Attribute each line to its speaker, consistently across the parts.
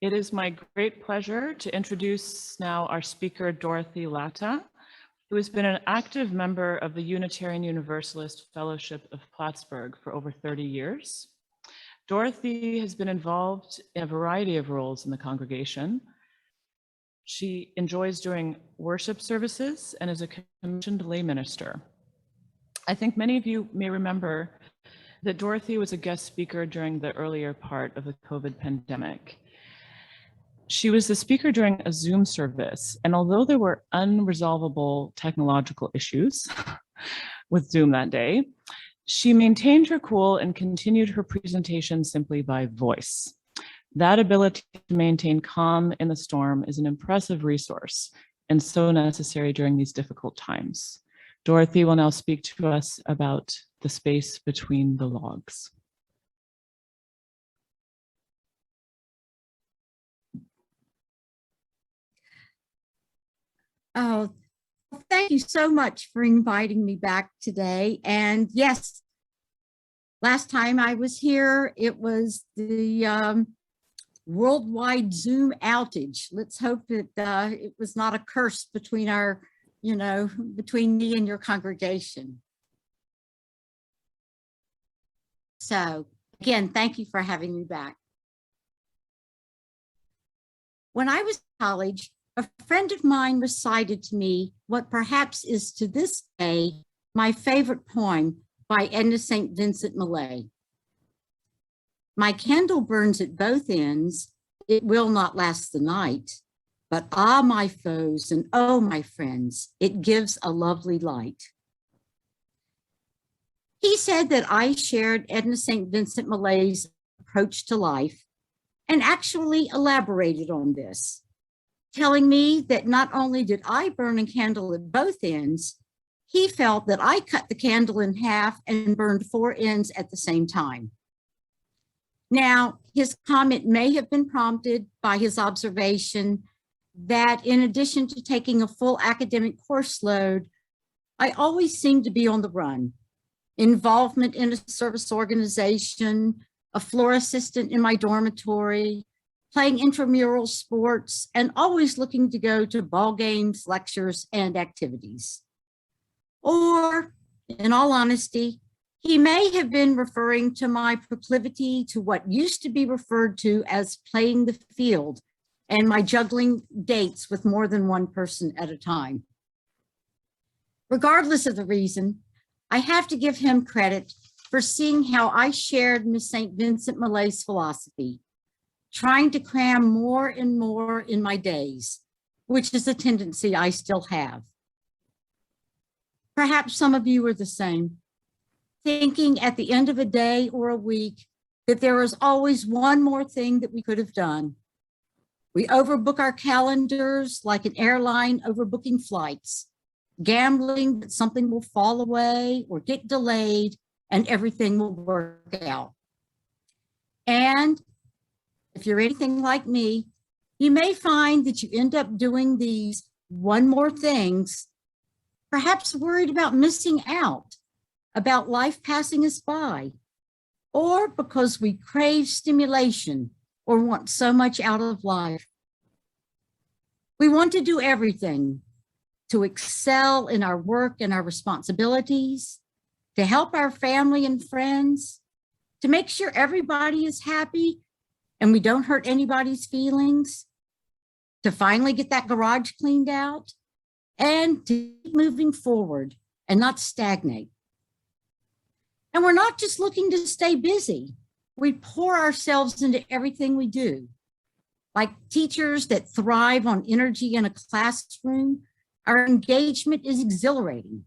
Speaker 1: It is my great pleasure to introduce now our speaker, Dorothy Latta, who has been an active member of the Unitarian Universalist Fellowship of Plattsburgh for over 30 years. Dorothy has been involved in a variety of roles in the congregation. She enjoys doing worship services and is a commissioned lay minister. I think many of you may remember that Dorothy was a guest speaker during the earlier part of the COVID pandemic. She was the speaker during a Zoom service, and although there were unresolvable technological issues with Zoom that day, she maintained her cool and continued her presentation simply by voice. That ability to maintain calm in the storm is an impressive resource and so necessary during these difficult times. Dorothy will now speak to us about the space between the logs.
Speaker 2: Oh, thank you so much for inviting me back today. And yes, last time I was here, it was the worldwide Zoom outage. Let's hope that it was not a curse between our, between me and your congregation. So again, thank you for having me back. When I was in college, a friend of mine recited to me what perhaps is to this day my favorite poem by Edna St. Vincent Millay. My candle burns at both ends, it will not last the night, but ah, my foes, and oh, my friends, it gives a lovely light. He said that I shared Edna St. Vincent Millay's approach to life and actually elaborated on this, telling me that not only did I burn a candle at both ends, he felt that I cut the candle in half and burned 4 ends at the same time. Now, his comment may have been prompted by his observation that in addition to taking a full academic course load, I always seemed to be on the run. Involvement in a service organization, a floor assistant in my dormitory, playing intramural sports, and always looking to go to ball games, lectures, and activities. Or, in all honesty, he may have been referring to my proclivity to what used to be referred to as playing the field and my juggling dates with more than one person at a time. Regardless of the reason, I have to give him credit for seeing how I shared Miss St. Vincent Millay's philosophy, trying to cram more and more in my days, which is a tendency I still have. Perhaps some of you are the same, thinking at the end of a day or a week that there is always one more thing that we could have done. We overbook our calendars like an airline overbooking flights, gambling that something will fall away or get delayed and everything will work out. And if you're anything like me, you may find that you end up doing these one more things, perhaps worried about missing out, about life passing us by, or because we crave stimulation or want so much out of life. We want to do everything to excel in our work and our responsibilities, to help our family and friends, to make sure everybody is happy and we don't hurt anybody's feelings, to finally get that garage cleaned out, and to keep moving forward and not stagnate. And we're not just looking to stay busy. We pour ourselves into everything we do. Like teachers that thrive on energy in a classroom, our engagement is exhilarating,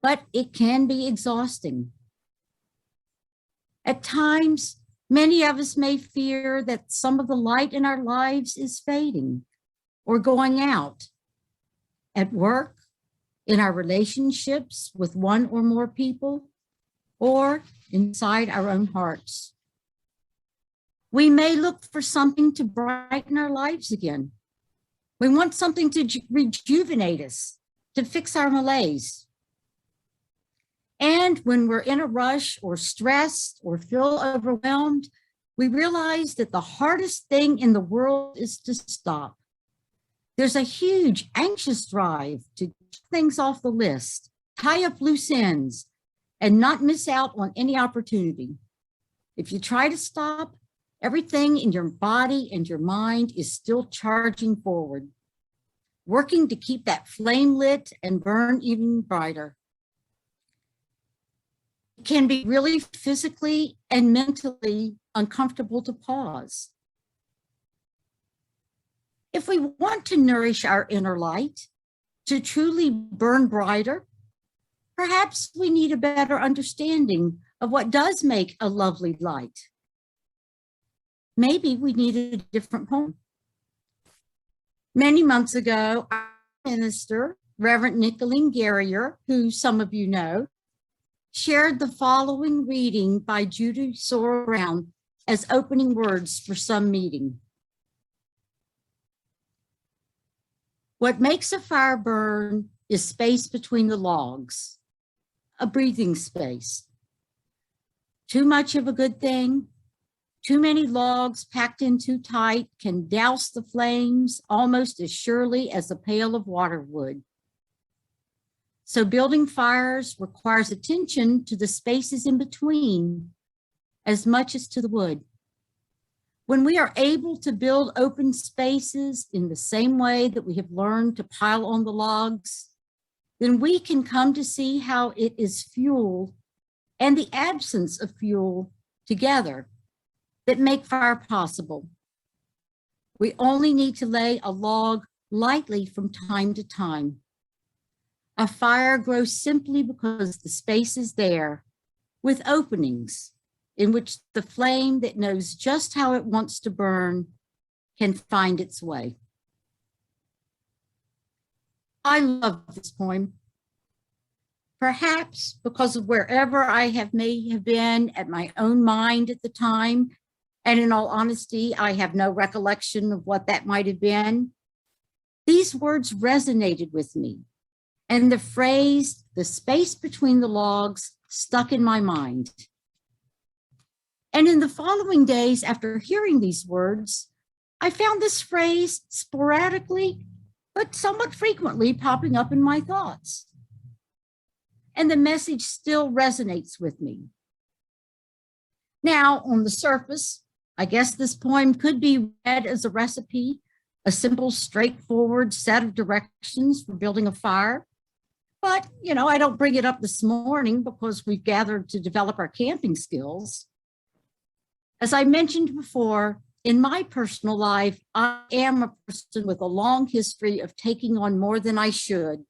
Speaker 2: but it can be exhausting. At times, many of us may fear that some of the light in our lives is fading or going out. At work, in our relationships with one or more people, or inside our own hearts. We may look for something to brighten our lives again. We want something to rejuvenate us, to fix our malaise. And when we're in a rush or stressed or feel overwhelmed, we realize that the hardest thing in the world is to stop. There's a huge anxious drive to check things off the list, tie up loose ends, and not miss out on any opportunity. If you try to stop, everything in your body and your mind is still charging forward, working to keep that flame lit and burn even brighter. It can be really physically and mentally uncomfortable to pause. If we want to nourish our inner light, to truly burn brighter, perhaps we need a better understanding of what does make a lovely light. Maybe we need a different poem. Many months ago, our minister, Reverend Nicolene Garrier, who some of you know, shared the following reading by Judy Sorrell Brown as opening words for some meeting. What makes a fire burn is space between the logs, a breathing space. Too much of a good thing, too many logs packed in too tight can douse the flames almost as surely as a pail of water would. So building fires requires attention to the spaces in between as much as to the wood. When we are able to build open spaces in the same way that we have learned to pile on the logs, then we can come to see how it is fuel and the absence of fuel together that make fire possible. We only need to lay a log lightly from time to time. A fire grows simply because the space is there, with openings in which the flame that knows just how it wants to burn can find its way. I love this poem. Perhaps because of wherever I may have been at my own mind at the time, and in all honesty, I have no recollection of what that might have been. These words resonated with me, and the phrase, the space between the logs, stuck in my mind. And in the following days after hearing these words, I found this phrase sporadically, but somewhat frequently popping up in my thoughts. And the message still resonates with me. Now, on the surface, I guess this poem could be read as a recipe, a simple, straightforward set of directions for building a fire. But, I don't bring it up this morning because we've gathered to develop our camping skills. As I mentioned before, in my personal life, I am a person with a long history of taking on more than I should,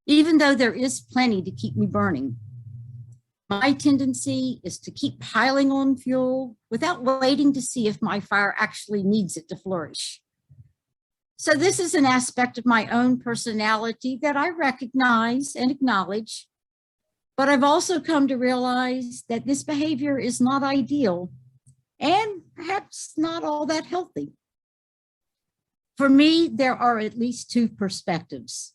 Speaker 2: even though there is plenty to keep me burning. My tendency is to keep piling on fuel without waiting to see if my fire actually needs it to flourish. So this is an aspect of my own personality that I recognize and acknowledge, but I've also come to realize that this behavior is not ideal and perhaps not all that healthy. For me, there are at least two perspectives.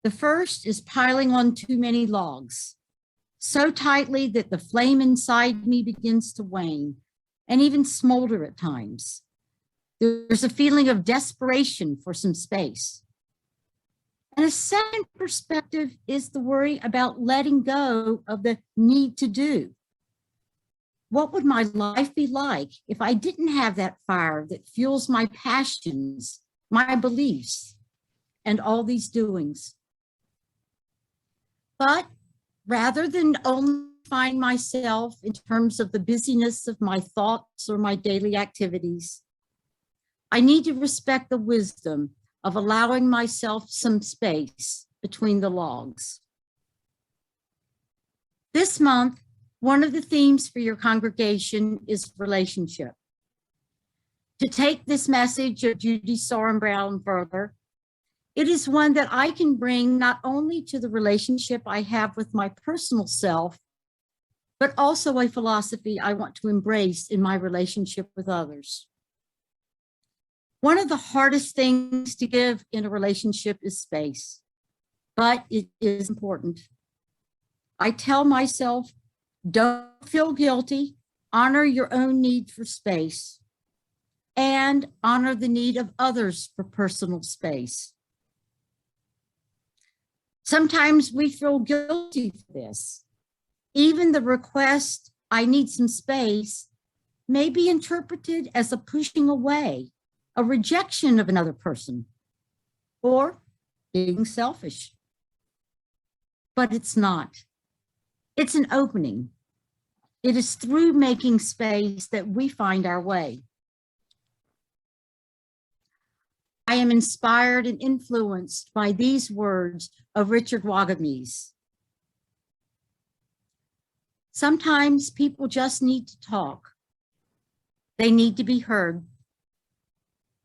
Speaker 2: The first is piling on too many logs, so tightly that the flame inside me begins to wane and even smolder at times. There's a feeling of desperation for some space. And a second perspective is the worry about letting go of the need to do. What would my life be like if I didn't have that fire that fuels my passions, my beliefs, and all these doings? But rather than only find myself in terms of the busyness of my thoughts or my daily activities, I need to respect the wisdom of allowing myself some space between the logs. This month, one of the themes for your congregation is relationship. To take this message of Judy Sorrell Brown further, it is one that I can bring not only to the relationship I have with my personal self, but also a philosophy I want to embrace in my relationship with others. One of the hardest things to give in a relationship is space, but it is important. I tell myself, don't feel guilty. honor your own need for space, and honor the need of others for personal space. Sometimes we feel guilty for this. Even the request, "I need some space," may be interpreted as a pushing away, a rejection of another person, or being selfish. But it's not. It's an opening. It is through making space that we find our way. I am inspired and influenced by these words of Richard Wagamese. Sometimes people just need to talk. They need to be heard.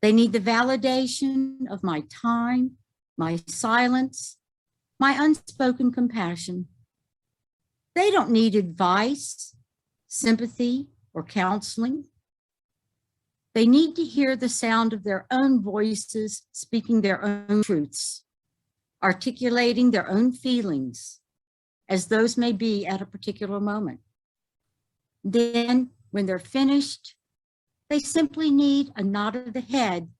Speaker 2: They need the validation of my time, my silence, my unspoken compassion. They don't need advice, sympathy, or counseling. They need to hear the sound of their own voices speaking their own truths, articulating their own feelings, as those may be at a particular moment. Then, when they're finished, they simply need a nod of the head,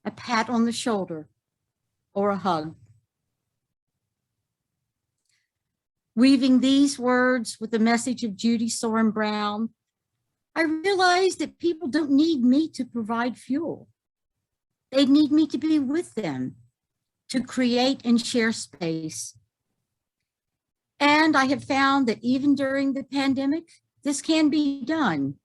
Speaker 2: a pat on the shoulder, or a hug. Weaving these words with the message of Judy Soren Brown, I realized that people don't need me to provide fuel. They need me to be with them, to create and share space. And I have found that even during the pandemic, this can be done.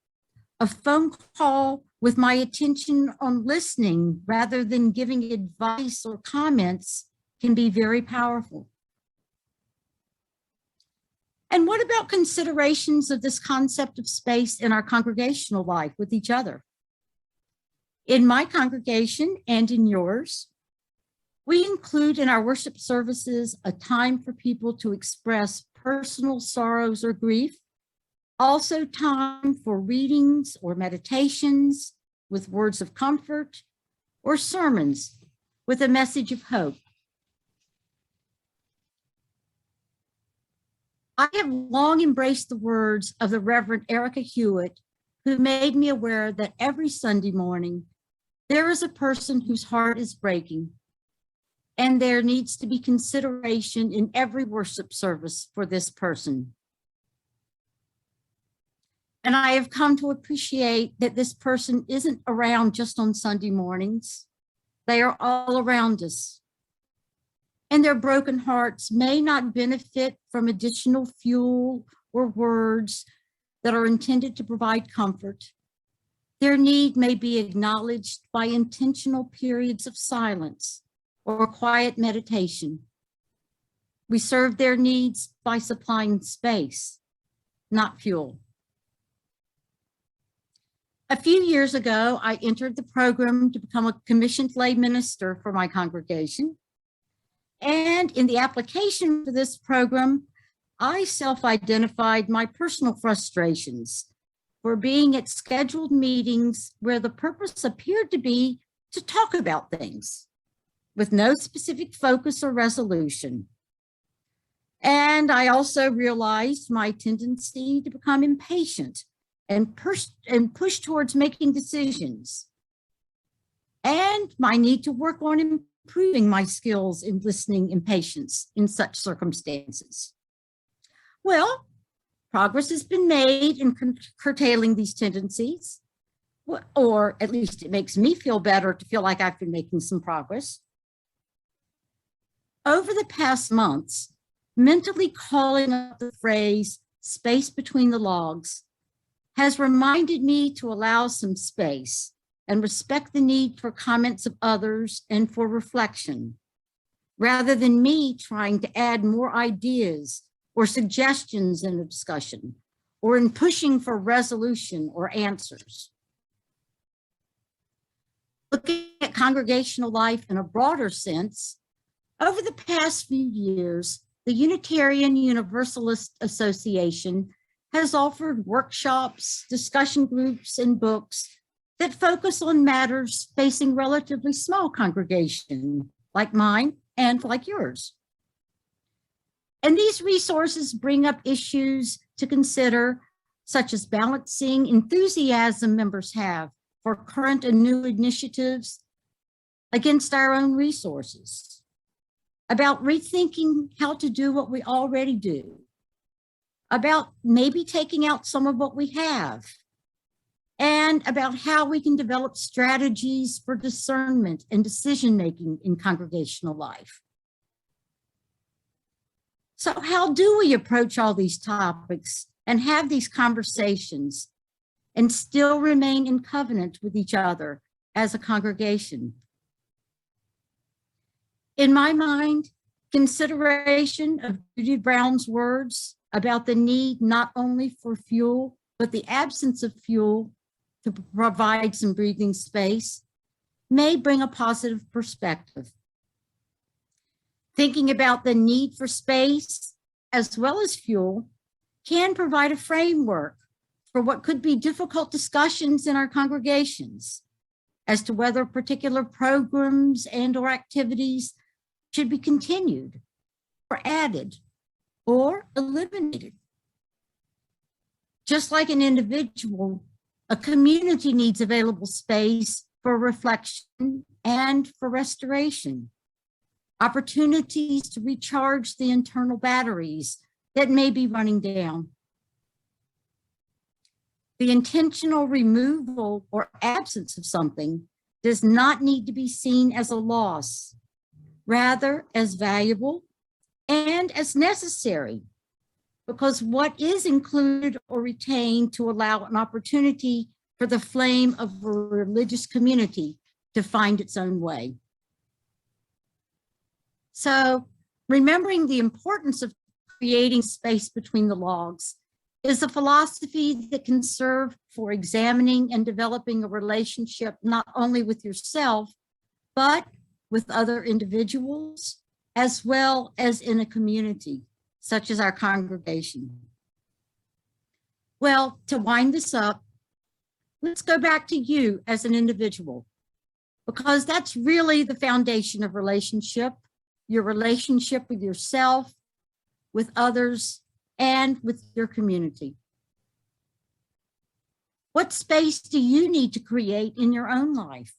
Speaker 2: A phone call with my attention on listening rather than giving advice or comments can be very powerful. And what about considerations of this concept of space in our congregational life with each other? In my congregation and in yours, we include in our worship services a time for people to express personal sorrows or grief, also time for readings or meditations with words of comfort, or sermons with a message of hope. I have long embraced the words of the Reverend Erica Hewitt, who made me aware that every Sunday morning, there is a person whose heart is breaking, and there needs to be consideration in every worship service for this person. And I have come to appreciate that this person isn't around just on Sunday mornings. They are all around us. And their broken hearts may not benefit from additional fuel or words that are intended to provide comfort. Their need may be acknowledged by intentional periods of silence or quiet meditation. We serve their needs by supplying space, not fuel. A few years ago, I entered the program to become a commissioned lay minister for my congregation. And in the application for this program, I self-identified my personal frustrations for being at scheduled meetings where the purpose appeared to be to talk about things with no specific focus or resolution. And I also realized my tendency to become impatient and push towards making decisions, and my need to work on improving my skills in listening and patience in such circumstances. Well, progress has been made in curtailing these tendencies, or at least it makes me feel better to feel like I've been making some progress. Over the past months, mentally calling up the phrase "space between the logs" has reminded me to allow some space and respect the need for comments of others and for reflection, rather than me trying to add more ideas or suggestions in a discussion, or in pushing for resolution or answers. Looking at congregational life in a broader sense, over the past few years, the Unitarian Universalist Association has offered workshops, discussion groups, and books that focus on matters facing relatively small congregations like mine and like yours. And these resources bring up issues to consider, such as balancing enthusiasm members have for current and new initiatives against our own resources, about rethinking how to do what we already do, about maybe taking out some of what we have, and about how we can develop strategies for discernment and decision-making in congregational life. So how do we approach all these topics and have these conversations and still remain in covenant with each other as a congregation? In my mind, consideration of Judy Brown's words about the need not only for fuel, but the absence of fuel to provide some breathing space may bring a positive perspective. Thinking about the need for space as well as fuel can provide a framework for what could be difficult discussions in our congregations as to whether particular programs and/or activities should be continued or added or eliminated. Just like an individual, a community needs available space for reflection and for restoration, opportunities to recharge the internal batteries that may be running down. The intentional removal or absence of something does not need to be seen as a loss, rather as valuable and as necessary, because what is included or retained to allow an opportunity for the flame of a religious community to find its own way. So remembering the importance of creating space between the logs is a philosophy that can serve for examining and developing a relationship not only with yourself, but with other individuals, as well as in a community, such as our congregation. Well, to wind this up, let's go back to you as an individual, because that's really the foundation of relationship, your relationship with yourself, with others, and with your community. What space do you need to create in your own life?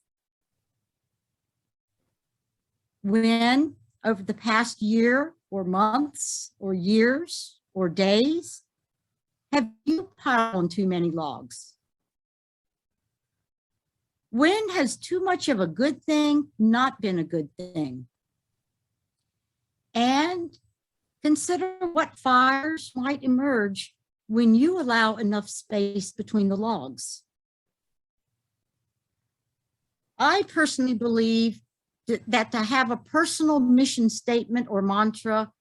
Speaker 2: When, over the past year or months or years or days, have you piled on too many logs? When has too much of a good thing not been a good thing? And consider what fires might emerge when you allow enough space between the logs. I personally believe that to have a personal mission statement or mantra,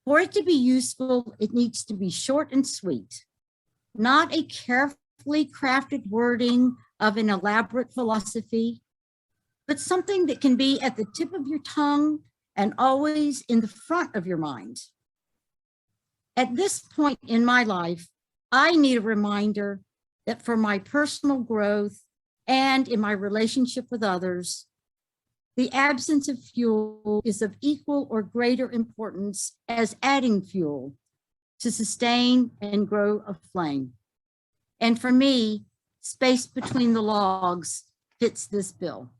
Speaker 2: for it to be useful, it needs to be short and sweet, not a carefully crafted wording of an elaborate philosophy, but something that can be at the tip of your tongue and always in the front of your mind. At this point in my life, I need a reminder that for my personal growth and in my relationship with others, the absence of fuel is of equal or greater importance as adding fuel to sustain and grow a flame. And for me, space between the logs fits this bill.